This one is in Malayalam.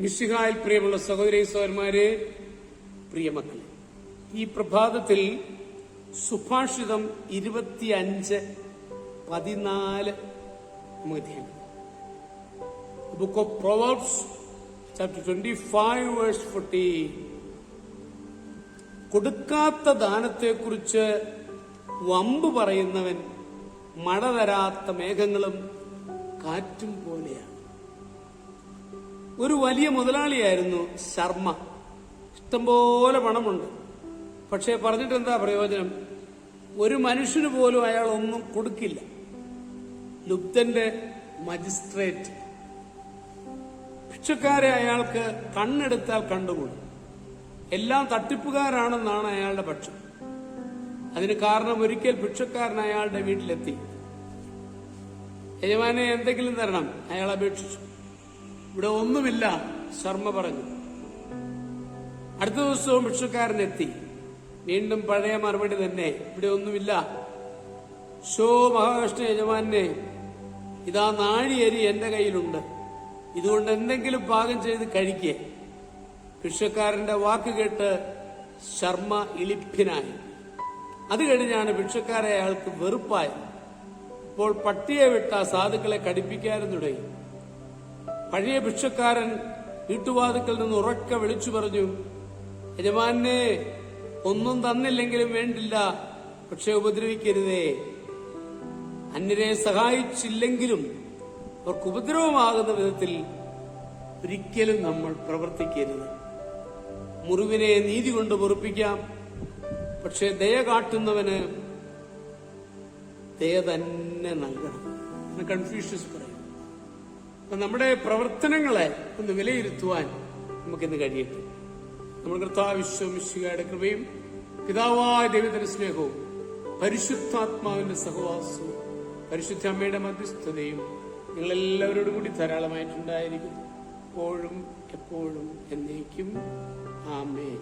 മിശിഹായിൽ പ്രിയമുള്ള സഹോദരീ സഹോദരന്മാരെ, പ്രിയമക്കളെ, ഈ പ്രഭാതത്തിൽ സുഭാഷിതം 25:14 നമുക്ക് ധ്യാനിക്കാം. Book of proverbs chapter 25:14. കൊടുക്കാത്ത ദാനത്തെക്കുറിച്ച് വമ്പ് പറയുന്നവൻ മഴ തരാത്ത മേഘങ്ങളും കാറ്റും പോലെയാണ്. ഒരു വലിയ മുതലാളിയായിരുന്നു ശർമ്മ. ഇഷ്ടംപോലെ പണമുണ്ട്. പക്ഷേ പറഞ്ഞിട്ട് എന്താ പ്രയോജനം? ഒരു മനുഷ്യന് പോലും അയാൾ ഒന്നും കൊടുക്കില്ല. ലുബ്ധന്റെ മജിസ്ട്രേറ്റ്. ഭിക്ഷക്കാരെ അയാൾക്ക് കണ്ണെടുത്താൽ കണ്ടുകൊള്ളും. എല്ലാം തട്ടിപ്പുകാരാണെന്നാണ് അയാളുടെ പക്ഷം. അതിന് കാരണം, ഒരിക്കൽ ഭിക്ഷക്കാരൻ അയാളുടെ വീട്ടിലെത്തി. യജമാനെ എന്തെങ്കിലും തരണം, അയാൾ അപേക്ഷിച്ചു. ഇവിടെ ഒന്നുമില്ല, ശർമ്മ പറഞ്ഞു. അടുത്ത ദിവസവും ഭിക്ഷക്കാരൻ എത്തി. വീണ്ടും പഴയ മറുപടി തന്നെ, ഇവിടെ ഒന്നുമില്ല. മഹാകൃഷ്ണ യജമാനെ, ഇതാ നാഴിയരി എന്റെ കയ്യിലുണ്ട്, ഇതുകൊണ്ട് എന്തെങ്കിലും പാകം ചെയ്ത് കഴിക്കേ. ഭിക്ഷക്കാരന്റെ വാക്ക് കേട്ട് ശർമ്മ ഇളിഭ്യനായി. അത് കഴിഞ്ഞാണ് ഭിക്ഷക്കാരെ അയാൾക്ക് വെറുപ്പായത്. ഇപ്പോൾ പട്ടിയെ വിട്ട സാധുക്കളെ കടിപ്പിക്കാനും തുടങ്ങി. പഴയ ഭിക്ഷക്കാരൻ വീട്ടുവാതുക്കളിൽ നിന്ന് ഉറക്കെ വിളിച്ചു പറഞ്ഞു, യജമാനെ, ഒന്നും തന്നില്ലെങ്കിലും വേണ്ടില്ല, പക്ഷെ ഉപദ്രവിക്കരുതേ. അന്യരെ സഹായിച്ചില്ലെങ്കിലും അവർക്ക് ഉപദ്രവമാകുന്ന വിധത്തിൽ ഒരിക്കലും നമ്മൾ പ്രവർത്തിക്കരുത്. മുറിവിനെ നീതി കൊണ്ട് പൊറുപ്പിക്കാം, പക്ഷെ ദയ കാട്ടുന്നവന് ദയ തന്നെ നൽകണം. കൺഫ്യൂഷ്യസ് പറയും. അപ്പൊ നമ്മുടെ പ്രവർത്തനങ്ങളെ ഒന്ന് വിലയിരുത്തുവാൻ നമുക്കിന്ന് കഴിയട്ടെ. നമ്മൾ കർത്താവിശ്വമിശിഹായുടെ കൃപയും പിതാവായ ദൈവത്തിന്റെ സ്നേഹവും പരിശുദ്ധാത്മാവിന്റെ സഹവാസവും പരിശുദ്ധ അമ്മയുടെ മധ്യസ്ഥതയും നിങ്ങളെല്ലാവരോടും കൂടി ധാരാളമായിട്ടുണ്ടായിരിക്കും, എപ്പോഴും എപ്പോഴും എന്നേക്കും. ആമേൻ.